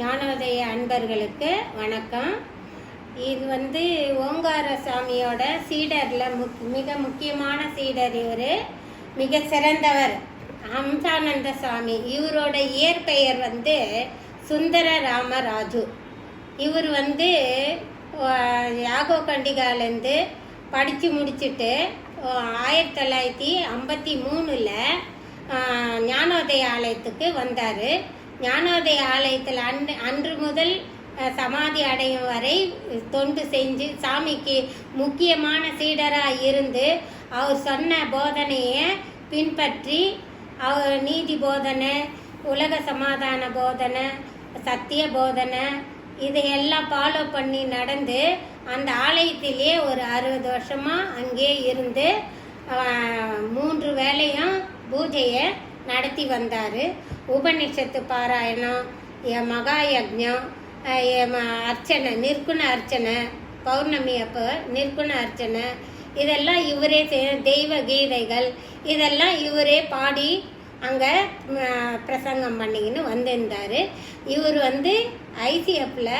ஞானோதய அன்பர்களுக்கு வணக்கம். இது ஓங்கார சாமியோட சீடரில் மிக முக்கியமான சீடர். இவர் மிக சிறந்தவர் ஹம்சானந்த சாமி. இவரோட இயற்பெயர் சுந்தர ராமராஜு. இவர் யாகோ கண்டிகாலேருந்து படித்து முடிச்சுட்டு 1953 ஞானோதய ஆலயத்துக்கு வந்தார். ஞானோதய ஆலயத்தில் அன்று முதல் சமாதி அடையும் வரை தொண்டு செஞ்சு சாமிக்கு முக்கியமான சீடராக இருந்து அவர் சொன்ன போதனையை பின்பற்றி அவர் நீதி போதனை, உலக சமாதான போதனை, சத்திய போதனை இதையெல்லாம் ஃபாலோ பண்ணி நடந்து அந்த ஆலயத்திலே ஒரு 60 வருஷமாக அங்கே இருந்து 3 வேளையும் பூஜையை நடத்தி வந்தார். உபநிஷத்து பாராயணம், மகா யக்ஞம், அர்ச்சனை, நிற்குண அர்ச்சனை, பௌர்ணமி அப்போ நிற்குண அர்ச்சனை இதெல்லாம் இவரே தெய்வ கீதைகள் இதெல்லாம் இவரே பாடி அங்கே பிரசங்கம் பண்ணிக்கின்னு வந்திருந்தார். இவர் ஐசிஎஃப்பில்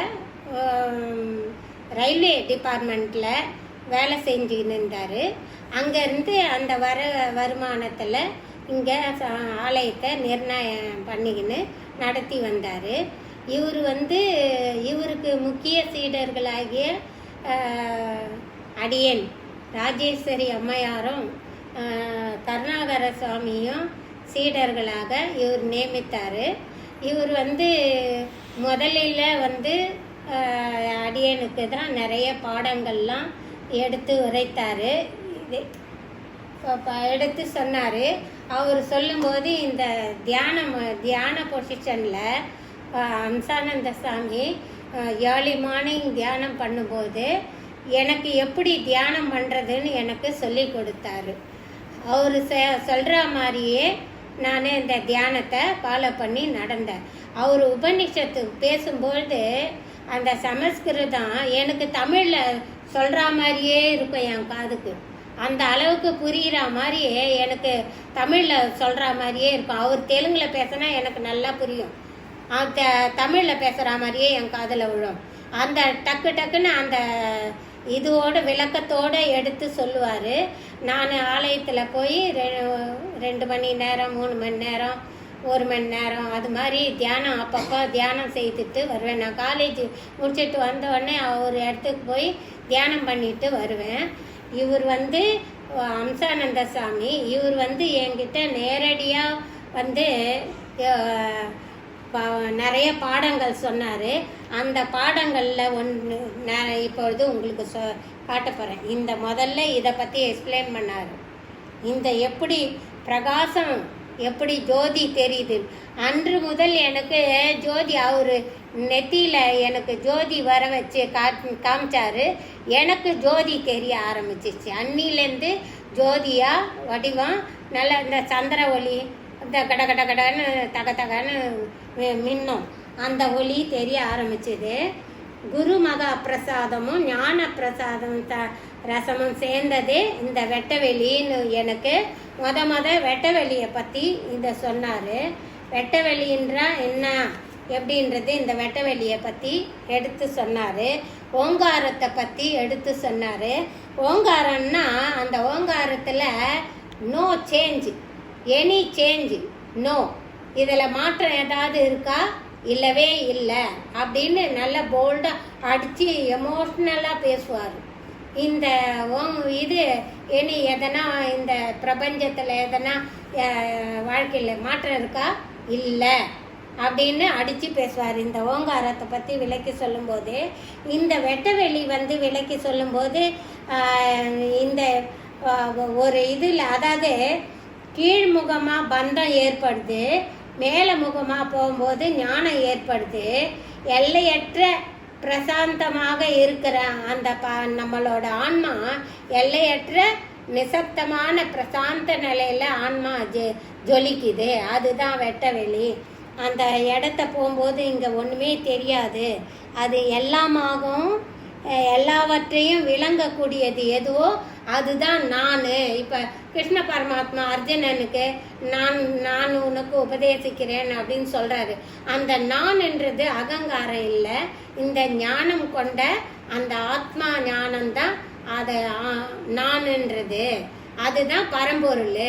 ரயில்வே டிபார்ட்மெண்ட்டில் வேலை செஞ்சுக்கின்னு இருந்தார். அங்கேருந்து அந்த வருமானத்தில் இங்கே ஆலயத்தை நிர்ணயம் பண்ணிக்கின்னு நடத்தி வந்தார். இவர் இவருக்கு முக்கிய சீடர்களாகிய அடியன் ராஜேஸ்வரி அம்மையாரும் கருணாகர சுவாமியும் சீடர்களாக இவர் நியமித்தார். இவர் முதலில் அடியனுக்கு தான் நிறைய பாடங்கள்லாம் எடுத்து உரைத்தார், எடுத்து சொன்னார். அவர் சொல்லும்போது இந்த தியான பொசிஷனில் ஹம்சானந்த சாமி ஏர்லி மார்னிங் தியானம் பண்ணும்போது எனக்கு எப்படி தியானம் பண்ணுறதுன்னு எனக்கு சொல்லி கொடுத்தாரு. அவர் சொல்கிற மாதிரியே நான் இந்த தியானத்தை ஃபாலோ பண்ணி நடந்தேன். அவர் உபநிஷத்து பேசும்பொழுது அந்த சமஸ்கிருதம் எனக்கு தமிழில் சொல்கிற மாதிரியே இருக்கும் என் காதுக்கு. அந்த அளவுக்கு புரிகிற மாதிரியே எனக்கு தமிழில் சொல்கிற மாதிரியே இருக்கும். அவர் தெலுங்கில் பேசினா எனக்கு நல்லா புரியும். அந்த தமிழில் பேசுகிற மாதிரியே என் காதில் விழும். அந்த டக்குன்னு அந்த இதோட விளக்கத்தோடு எடுத்து சொல்லுவார். நான் ஆலயத்தில் போய் 2 மணி நேரம், 3 மணி நேரம், 1 மணி நேரம் அது மாதிரி தியானம் அப்பப்போ தியானம் செய்துட்டு வருவேன். நான் காலேஜ் முடிச்சுட்டு வந்தோடனே ஒரு இடத்துக்கு போய் தியானம் பண்ணிட்டு வருவேன். இவர் ஹம்சானந்த சாமி இவர் என்கிட்ட நேரடியாக நிறைய பாடங்கள் சொன்னார். அந்த பாடங்களில் ஒன்று நான் இப்பொழுது உங்களுக்கு காட்ட போகிறேன். இந்த முதல்ல இதை பற்றி எக்ஸ்பிளைன் பண்ணார். இந்த எப்படி பிரகாசம், எப்படி ஜோதி தெரியுது. அன்று முதல் எனக்கு ஜோதி அவர் நெத்தியில் எனக்கு ஜோதி வர வச்சு காமிச்சார். எனக்கு ஜோதி தெரிய ஆரம்பிச்சிச்சு. அன்னிலேருந்து ஜோதியாக வடிவம் நல்ல இந்த சந்திர ஒளி இந்த கடன்னு தகன்னு மின்னும் அந்த ஒளி தெரிய ஆரம்பிச்சது. குரு மகா பிரசாதமும் ஞான பிரசாதம் ரசமும் சேர்ந்ததே இந்த வெட்டவெளின்னு எனக்கு மொத வெட்டவெளியை பற்றி இதை சொன்னார். வெட்டவெளின்றா என்ன எப்படின்றது இந்த வெட்டவெளியை பற்றி எடுத்து சொன்னார். ஓங்காரத்தை பற்றி எடுத்து சொன்னார். ஓங்காரம்னா அந்த ஓங்காரத்தில் no change, any change, no, இதில் மாற்றம் ஏதாவது இருக்கா, இல்லவே இல்லை அப்படின்னு நல்ல போல்டாக அடித்து எமோஷ்னலாக பேசுவார். இந்த இது இனி எதனா இந்த பிரபஞ்சத்தில் எதனா வாழ்க்கையில் மாற்றம் இருக்கா, இல்லை அப்படின்னு அடித்து பேசுவார். இந்த ஓங்காரத்தை பற்றி விளக்கி சொல்லும்போது, இந்த வெட்டவெளி விளக்கி சொல்லும்போது இந்த ஒரு இதில் அதாவது கீழ்முகமாக பந்தம் ஏற்படுது, மேலே முகமாக போகும்போது ஞானம் ஏற்படுது. எல்லையற்ற பிரசாந்தமாக இருக்கிற அந்த நம்மளோட ஆன்மா எல்லையற்ற நிசப்தமான பிரசாந்த நிலையில் ஆன்மா ஜொலிக்குது. அதுதான் வெட்டவெளி. அந்த இடத்த போகும்போது இங்கே ஒன்றுமே தெரியாது, அது எல்லாமாகவும் எல்லாவற்றையும் விளங்கக்கூடியது எதுவோ அதுதான் நான். இப்போ கிருஷ்ண பரமாத்மா அர்ஜுனனுக்கு நான் உனக்கு உபதேசிக்கிறேன் அப்படின்னு சொல்கிறாரு. அந்த நான்ன்றது அகங்காரம் இல்லை, இந்த ஞானம் கொண்ட அந்த ஆத்மா ஞானம்தான் அதை நான்ன்றது, அதுதான் பரம்பொருள்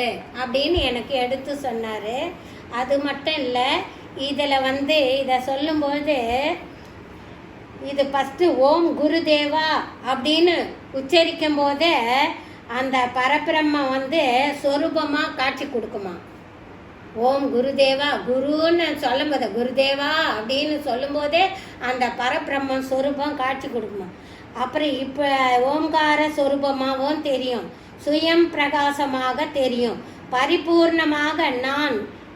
அப்படின்னு எனக்கு எடுத்து சொன்னார். அது மட்டும் இல்லை, இதில் இதை சொல்லும்போது இது ஃபஸ்ட்டு ஓம் குருதேவா அப்படின்னு உச்சரிக்கும் போதே அந்த பரபிரம்மம் சொரூபமாக காட்சி கொடுக்குமா. ஓம் குருதேவா குருன்னு சொல்லும்போது குருதேவா அப்படின்னு சொல்லும்போதே அந்த பரபிரம்மம் சொரூபம் காட்சி கொடுக்குமா. அப்புறம் இப்போ ஓம்கார சொரூபமாகவும் தெரியும், சுயம் பிரகாசமாக தெரியும், பரிபூர்ணமாக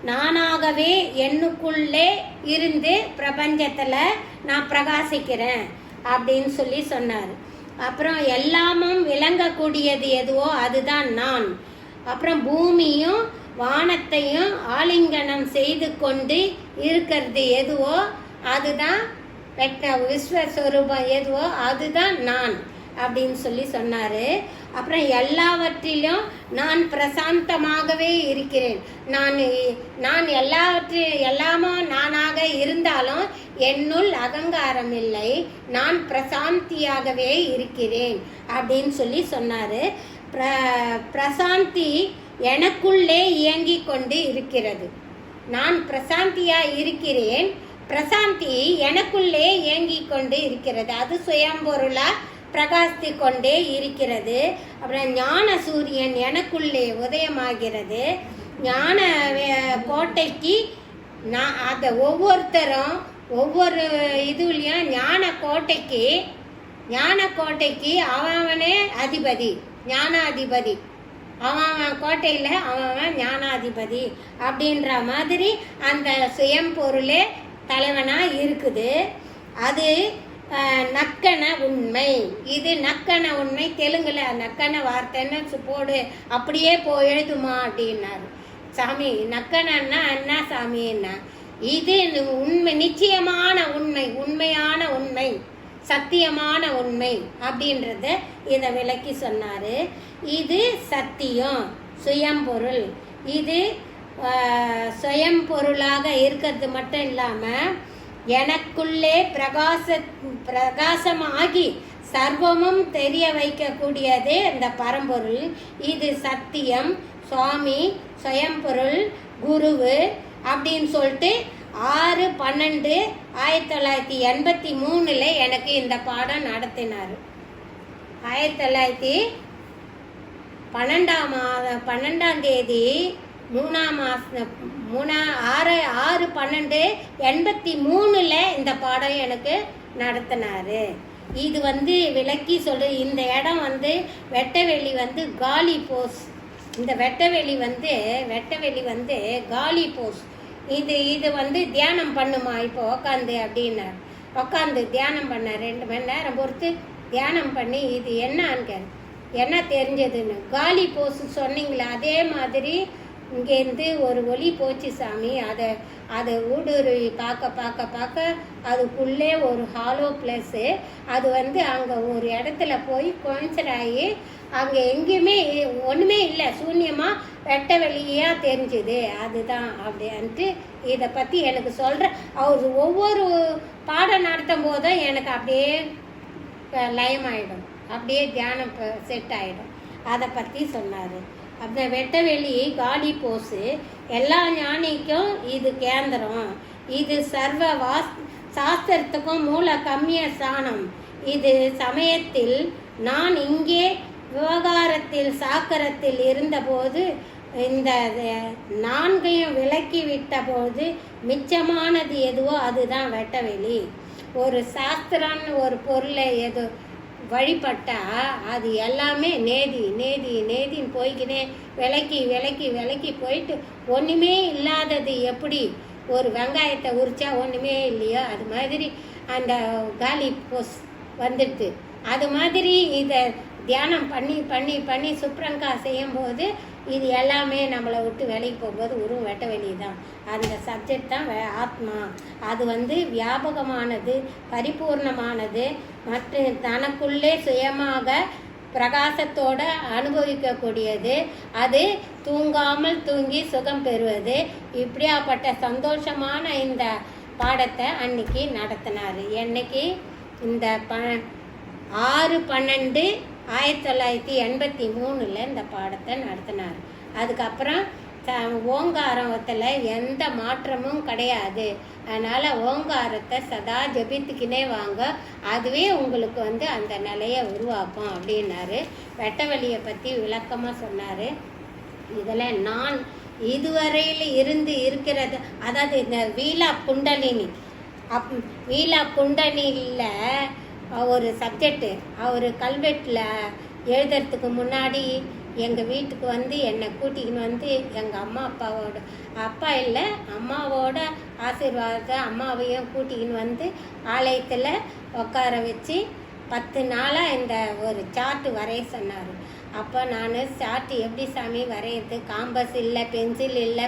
நானாகவே என்னுக்குள்ளே இருந்து பிரபஞ்சத்தில் நான் பிரகாசிக்கிறேன் அப்படின்னு சொல்லி சொன்னார். அப்புறம் எல்லாமும் விளங்கக்கூடியது எதுவோ அதுதான் நான். அப்புறம் பூமியும் வானத்தையும் ஆலிங்கனம் செய்து கொண்டு இருக்கிறது எதுவோ அதுதான் விஸ்வஸ்வரூபம் எதுவோ அதுதான் நான் அப்படின்னு சொல்லி சொன்னார். அப்புறம் எல்லாவற்றிலும் நான் பிரசாந்தமாகவே இருக்கிறேன். நான் எல்லாமோ நானாக இருந்தாலும் என்னுள் அகங்காரம் இல்லை, நான் பிரசாந்தியாகவே இருக்கிறேன் அப்படின்னு சொல்லி சொன்னார். பிரசாந்தி எனக்குள்ளே இயங்கி கொண்டு இருக்கிறது. நான் பிரசாந்தியாக இருக்கிறேன், பிரசாந்தி எனக்குள்ளே இயங்கி கொண்டு இருக்கிறது, அது சுயம்பொருளாக பிரகாசித்து கொண்டே இருக்கிறது. அப்புறம் ஞான சூரியன் எனக்குள்ளே உதயமாகிறது. ஞான கோட்டைக்கு நான் அதை ஒவ்வொருத்தரும் ஒவ்வொரு இதுலேயும் ஞான கோட்டைக்கு அவனே அதிபதி, ஞானாதிபதி. அவன் கோட்டையில் அவன் ஞானாதிபதி அப்படின்ற மாதிரி அந்த சுயம்பொருளே தலைவனாக இருக்குது. அது நக்கன உண்மை. இது நக்கன உண்மை. தெலுங்குல நக்கன வார்த்தைன்னு போடு, அப்படியே எழுதுமா அப்படின்னாரு. சாமி நக்கனன்னா என்ன சாமின்னா, இது உண்மை, நிச்சயமான உண்மை, உண்மையான உண்மை, சத்தியமான உண்மை அப்படின்றத இதை விளக்கி சொன்னார். இது சத்தியம், சுயம்பொருள். இது சுயம்பொருளாக இருக்கிறது மட்டும் இல்லாமல் எனக்குள்ளே பிரகாசமாகி சர்வமும் தெரிய வைக்கக்கூடியது இந்த பரம்பொருள். இது சத்தியம், சுவாமி, சுயம்பொருள், குருவு அப்படின்னு சொல்லிட்டு 6/12/1983 எனக்கு இந்த பாடம் நடத்தினார். 1912 தேதி 3ஆம் மாதம் 6/12/83 இந்த பாடம் எனக்கு நடத்தினார். இது விளக்கி இந்த இடம் வெட்டவெளி காலி போஸ். இந்த வெட்டவெளி காலி போஸ். இது தியானம் பண்ணுமா இப்போ உக்காந்து அப்படின்னு உக்காந்து தியானம் பண்ண 2 மணி நேரம் பொறுத்து தியானம் பண்ணி இது என்னன்னு என்ன தெரிஞ்சதுன்னு காலி போஸ் சொன்னீங்களே, அதே மாதிரி இங்கேருந்து ஒரு ஒளி போச்சு சாமி. அதை ஊடுருவி பார்க்க அதுக்குள்ளே ஒரு ஹாலோ பிளேஸு. அது அங்கே ஒரு இடத்துல போய் கோயின்சைட் ஆகி அங்கே எங்கேயுமே ஒன்றுமே இல்லை, சூன்யமாக வெட்ட வெளியாக தெரிஞ்சுது. அதுதான் அப்படின்ட்டு இதை பற்றி எனக்கு சொல்கிற அவர் ஒவ்வொரு பாடம் நடத்தும் போதும் எனக்கு அப்படியே லயமாயிடும், அப்படியே தியானம் செட் ஆகிடும். அதை பற்றி சொன்னார். அந்த வெட்டவெளி காலி போஸு எல்லா ஞானிக்கும் இது கேந்திரம். இது சர்வ சாஸ்திரத்துக்கும் மூல கம்மிய ஸ்தானம். இது சமயத்தில் நான் இங்கே விவகாரத்தில் சாக்கரத்தில் இருந்தபோது இந்த 4ஐயும் விலக்கி விட்ட போது மிச்சமானது எதுவோ அதுதான் வெட்டவெளி. ஒரு சாஸ்திரம்னு ஒரு பொருளை எது வழிபட்டா அது எல்லாமே நேதின்னு போய்க்கினே விலக்கி போயிட்டு ஒன்றுமே இல்லாதது. எப்படி ஒரு வெங்காயத்தை உரிச்சா ஒன்றுமே இல்லையோ அது மாதிரி அந்த காலி போஸ் வந்துடுது. அது மாதிரி இதை தியானம் பண்ணி சுப்ரங்கா செய்யும்போது இது எல்லாமே நம்மளை விட்டு வேலைக்கு போகும்போது வெறும் வெட்ட வெளி தான். அந்த சப்ஜெக்ட் தான் ஆத்மா. அது வந்து வியாபகமானது, பரிபூர்ணமானது, மற்றும் தனக்குள்ளே சுயமாக பிரகாசத்தோடு அனுபவிக்கக்கூடியது. அது தூங்காமல் தூங்கி சுகம் பெறுவது. இப்படியாப்பட்ட சந்தோஷமான இந்த பாடத்தை அன்னைக்கு நடத்தினார். என்னைக்கு? இந்த 6/12/1983 இந்த பாடத்தை நடத்தினார். அதுக்கப்புறம் ஓங்காரத்தில் எந்த மாற்றமும் கிடையாது. அதனால் ஓங்காரத்தை சதா ஜபித்துக்கினே வாங்க, அதுவே உங்களுக்கு வந்து அந்த நிலையை உருவாக்கும் அப்படின்னாரு. வெட்ட வெளியை பற்றி விளக்கமாக சொன்னார். இதில் நான் இதுவரையில் இருக்கிறது, அதாவது இந்த வீலா குண்டலினி வீலா குண்டலினியில் ஒரு சப்ஜெக்டு அவர் கல்வெட்டில் எழுதுறதுக்கு முன்னாடி எங்கள் வீட்டுக்கு வந்து என்னை கூட்டிக்கின்னு வந்து எங்கள் அப்பா இல்லை அம்மாவோட ஆசீர்வாதத்தை அம்மாவையும் கூட்டிக்கின்னு வந்து ஆலயத்தில் உட்கார வச்சு 10 நாளாக இந்த ஒரு சார்ட்டு வரைய சொன்னார். அப்போ நான் சார்ட்டு எப்படி சாமி வரையிறது? காம்பஸ் இல்லை, பென்சில் இல்லை,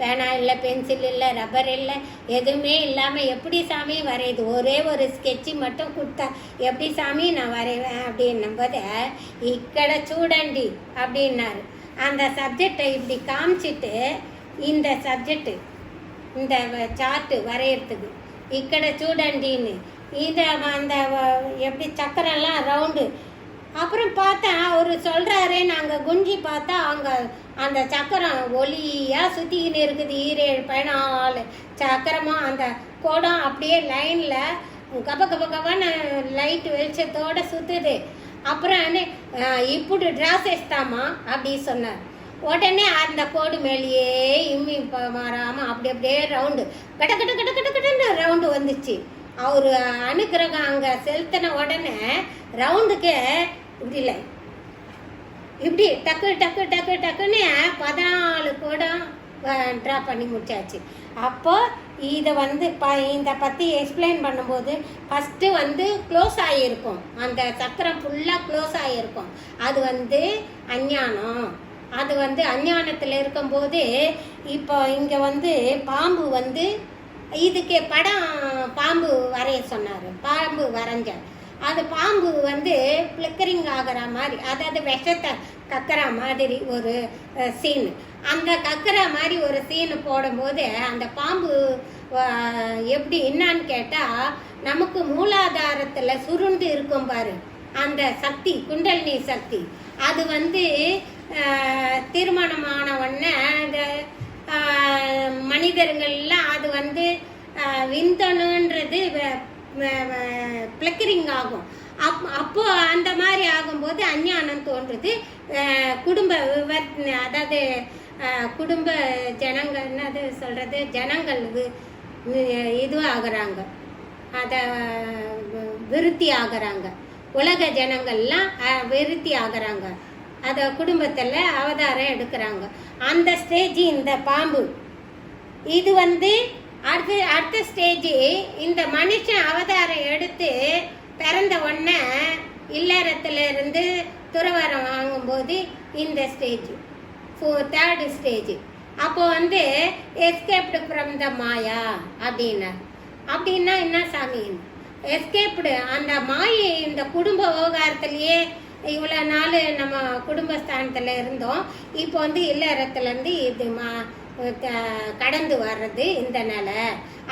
பேனா இல்லை, பென்சில் இல்லை, ரப்பர் இல்லை, எதுவுமே இல்லாமல் எப்படி சாமி வரையுது? ஒரே ஒரு ஸ்கெட்சு மட்டும் கொடுத்தா எப்படி சாமி நான் வரைவேன் அப்படின்னும் போது, இக்கட சூடண்டி அப்படின்னாரு. அந்த சப்ஜெக்டை இப்படி காமிச்சிட்டு, இந்த சப்ஜெக்டு இந்த சார்ட்டு வரைகிறதுக்கு இக்கட சூடண்டின்னு இதை அந்த எப்படி சக்கரெல்லாம் ரவுண்டு. அப்புறம் பார்த்தா அவர் சொல்கிறாரு, நாங்கள் குஞ்சி பார்த்தா அங்கே அந்த சக்கரம் ஒலியாக சுற்றிக்கின்னு இருக்குது. 7 சக்கரமாக அந்த கோடம் அப்படியே லைனில் கபன்னு லைட் வெளிச்சத்தோடு சுற்றுது. அப்புறம் இப்படி ட்ராஸ் வேஸ்தாமா அப்படி சொன்னார். உடனே அந்த கோடு மேலேயே இம்மி மாறாமல் அப்படியே ரவுண்டு கட்ட ரவுண்டு வந்துச்சு. அவர் அனுக்கிரகம் அங்கே செலுத்தின உடனே ரவுண்டுக்கு இப்படி இல்லை, இப்படி டக்குன்னு 14 கோடம் ட்ரா பண்ணி முடிச்சாச்சு. அப்போ இதை வந்து இதை பற்றி எக்ஸ்பிளைன் பண்ணும்போது ஃபஸ்ட்டு வந்து க்ளோஸ் ஆகியிருக்கும், அந்த சக்கரம் ஃபுல்லாக க்ளோஸ் ஆகியிருக்கும். அது வந்து அஞ்ஞானம். அது வந்து அஞ்ஞானத்தில் இருக்கும்போது இப்போ இங்கே வந்து பாம்பு வந்து இதுக்கு படம் பாம்பு வரைய சொன்னார். பாம்பு வரைஞ்சார். அது பாம்பு வந்து ஃப்ளிக்கரிங் ஆகிற மாதிரி, அதாவது விஷத்தை கக்கிற மாதிரி ஒரு சீனு. அந்த கக்கிற மாதிரி ஒரு சீனு போடும்போது அந்த பாம்பு எப்படி என்னான்னு கேட்டால், நமக்கு மூலாதாரத்தில் சுருண்டு இருக்கும் பாரு அந்த சக்தி, குண்டலினி சக்தி, அது வந்து திருமணமான உடனே அந்த மனிதர்கள்லாம் அது வந்து விந்தணுன்றது ஃப்ளிக்கரிங் ஆகும். அப்போ அந்த மாதிரி ஆகும்போது அஞ்ஞானம் தோன்றுது. குடும்ப அதாவது குடும்ப ஜனங்கள் என்னது சொல்கிறது, ஜனங்கள் இது ஆகுறாங்க, அதை விருத்தி ஆகுறாங்க. உலக ஜனங்கள்லாம் விருத்தி ஆகுறாங்க. அதை குடும்பத்தில் அவதாரம் எடுக்கிறாங்க. அந்த ஸ்டேஜ் இந்த பாம்பு. இது வந்து அடுத்த ஸ்டேஜ் இந்த மனுஷன் அவதாரம் எடுத்து பிறந்த உடனே இல்லறத்திலிருந்து துறவரம் வாங்கும்போது இந்த ஸ்டேஜ் 3rd ஸ்டேஜ். அப்போ வந்து எஸ்கேப்டு ஃப்ரம் த மாயா அப்படின்னா என்ன சாமி? எஸ்கேப்டு அந்த மாயை. இந்த குடும்ப விவகாரத்துலேயே இவ்வளோ நாள் நம்ம குடும்பஸ்தானத்தில் இருந்தோம். இப்போ வந்து இல்லறத்துலேருந்து இது கடந்து வர்றது இந்த நிலை.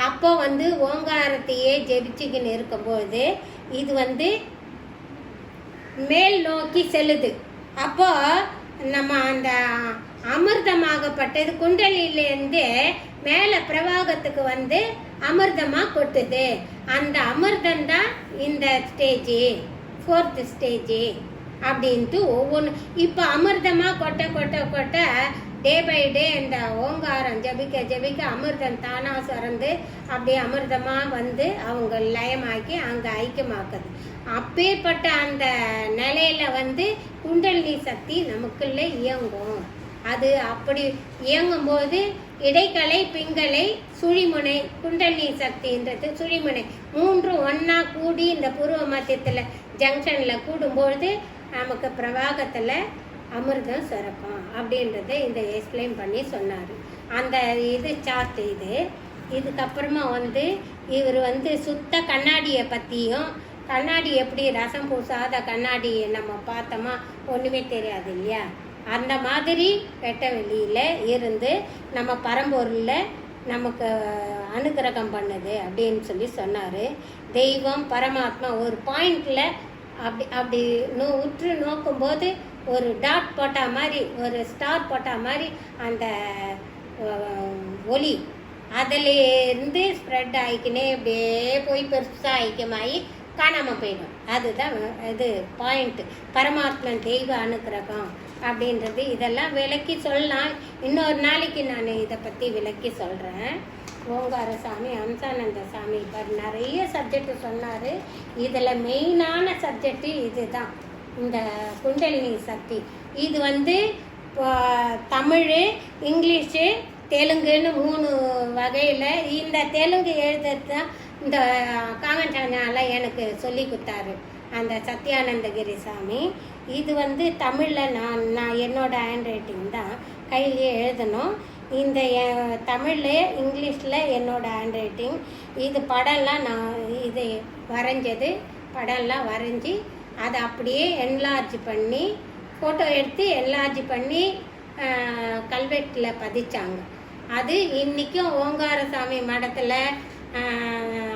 அப்போ வந்து ஓங்காரத்தையே ஜெபிச்சுக்கின்னு இருக்கும்போது இது வந்து மேல் நோக்கி செல்லுது. அப்போ நம்ம அந்த அமிர்தமாகப்பட்டது குண்டலிலேருந்து மேலே பிரவாகத்துக்கு வந்து அமிர்தமாக கொட்டுது. அந்த அமிர்தம்தான் இந்த ஸ்டேஜு, 4th ஸ்டேஜ் அப்படின்ட்டு ஒவ்வொன்று. இப்போ அமிர்தமாக கொட்ட டே பை டே இந்த ஓங்காரம் ஜபிக்க அமிர்தம் தானாக சுரந்து அப்படியே அமிர்தமாக வந்து அவங்க லயமாக்கி அங்கே ஐக்கியமாக்குது. அப்பேற்பட்ட அந்த நிலையில வந்து குண்டலினி சக்தி நமக்குள்ளே இயங்கும். அது அப்படி இயங்கும்போது இடைக்கலை, பிங்களை, சுழிமுனை, குண்டலினி சக்தின்றது சுழிமுனை 3 ஒன்றா கூடி இந்த பூர்வ மத்தியத்தில் ஜங்ஷனில் கூடும்பொழுது நமக்கு பிரவாகத்தில் அமிர்தம் சுரக்கும். அப்படின்றத இந்த எக்ஸ்பிளைன் பண்ணி சொன்னார். அந்த இது சார்ட் இதுக்கப்புறமா வந்து இவர் வந்து சுத்த கண்ணாடியை பற்றியும், கண்ணாடி எப்படி ரசம் பூசாத கண்ணாடி நம்ம பார்த்தோமா ஒன்றுமே தெரியாது இல்லையா, அந்த மாதிரி வெட்ட வெளியில் இருந்து நம்ம பரம்பொருளில் நமக்கு அனுகிரகம் பண்ணுது அப்படின்னு சொல்லி சொன்னார். தெய்வம் பரமாத்மா ஒரு பாயிண்டில் அப்படி உற்று நோக்கும்போது ஒரு டாட் போட்ட மாதிரி, ஒரு ஸ்டார் போட்ட மாதிரி அந்த ஒளி அதிலேருந்து ஸ்ப்ரெட் ஆகிக்கினே அப்படியே போய் பெருசாக ஐக்கியமாகி காணாமல் போயிடும். அதுதான் இது பாயிண்ட்டு, பரமாத்மன் தெய்வ அனுகிரகம் அப்படின்றது. இதெல்லாம் விளக்கி சொல்லலாம், இன்னொரு நாளைக்கு நான் இதை பற்றி விளக்கி சொல்கிறேன். ஓங்கார சாமி, அம்சானந்த சாமி இப்போ நிறைய சப்ஜெக்டு சொன்னார். இதில் மெயினான சப்ஜெக்டு இது தான், இந்த குண்டலினி சக்தி. இது வந்து தமிழ், இங்கிலீஷு, தெலுங்குன்னு 3 வகையில். இந்த தெலுங்கு எழுதுறது தான் இந்த காமச்சானால எனக்கு சொல்லி கொடுத்தாரு அந்த சத்யானந்தகிரி சாமி. இது வந்து தமிழில் நான் என்னோட ஹேண்ட் ரைட்டிங் தான் கையிலேயே எழுதணும். இந்த தமிழில் இங்கிலீஷில் என்னோட ஹேண்ட் ரைட்டிங். இது படம்லாம் நான் இது வரைஞ்சது, படம்லாம் வரைஞ்சி அதை அப்படியே என்லார்ஜ் பண்ணி ஃபோட்டோ எடுத்து என்லார்ஜ் பண்ணி கல்வெட்டில் பதிச்சாங்க. அது இன்றைக்கும் ஓங்காரசாமி மடத்தில்,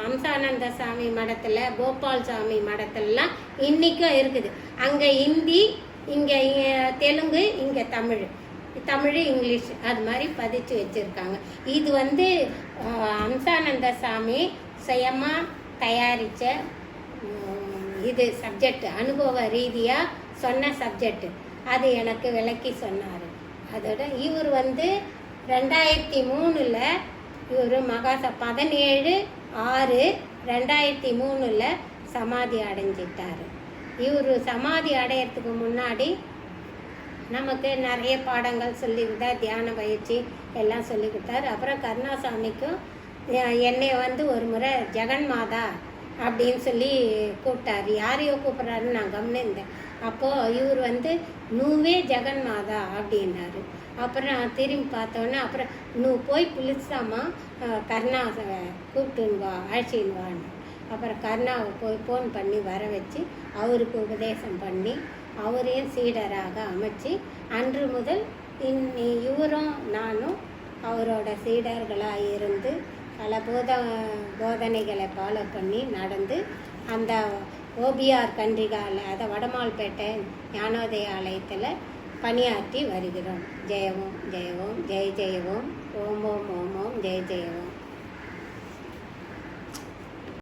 அம்சானந்த சாமி மடத்தில், கோபால் சாமி மடத்துலலாம் இன்றைக்கும் இருக்குது. அங்கே ஹிந்தி, இங்கே தெலுங்கு, இங்கே தமிழ் இங்கிலீஷ் அது மாதிரி பதிச்சு வச்சுருக்காங்க. இது வந்து அம்சானந்த சாமி சுயமாக தயாரித்த இது சப்ஜெக்ட், அனுபவ ரீதியாக சொன்ன சப்ஜெக்ட். அது எனக்கு விளக்கி சொன்னார். அதோட இவர் வந்து 2003 இவர் 17/6/2003 சமாதி அடைஞ்சிட்டார். இவர் சமாதி அடையிறதுக்கு முன்னாடி நமக்கு நிறைய பாடங்கள் சொல்லிவிட்டார், தியான பயிற்சி எல்லாம் சொல்லி கொடுத்தார். அப்புறம் கருணாசாமிக்கும் என்னை வந்து ஒரு முறை ஜெகன்மாதா அப்படின்னு சொல்லி கூப்பிட்டார். யாரையோ கூப்பிட்றாருன்னு நான் கவனிந்தேன். அப்போது இவர் வந்து நூவே ஜெகன்மாதா அப்படின்னாரு. அப்புறம் நான் திரும்பி பார்த்தோன்னே அப்புறம் போய் புளிச்சாமா கருணா கூப்பிட்டுன்னு வா, அழைச்சின்னு வான்னு. அப்புறம் கருணாவை போய் ஃபோன் பண்ணி வர வச்சு அவருக்கு உபதேசம் பண்ணி அவரையும் சீடராக அமைச்சு அன்று முதல் இவரும் நானும் அவரோட சீடர்களாக இருந்து பல போதனைகளை ஃபாலோ பண்ணி நடந்து அந்த ஓபிஆர் கன்றிகால, அதை வடமால்பேட்டை ஞானோதய ஆலயத்தில் பணியாற்றி வருகிறோம். ஜெய ஓம், ஜெய ஓம், ஜெய ஜெய ஓம், ஓம் ஓம் ஓம் ஓம், ஜெய ஜெய ஓம்.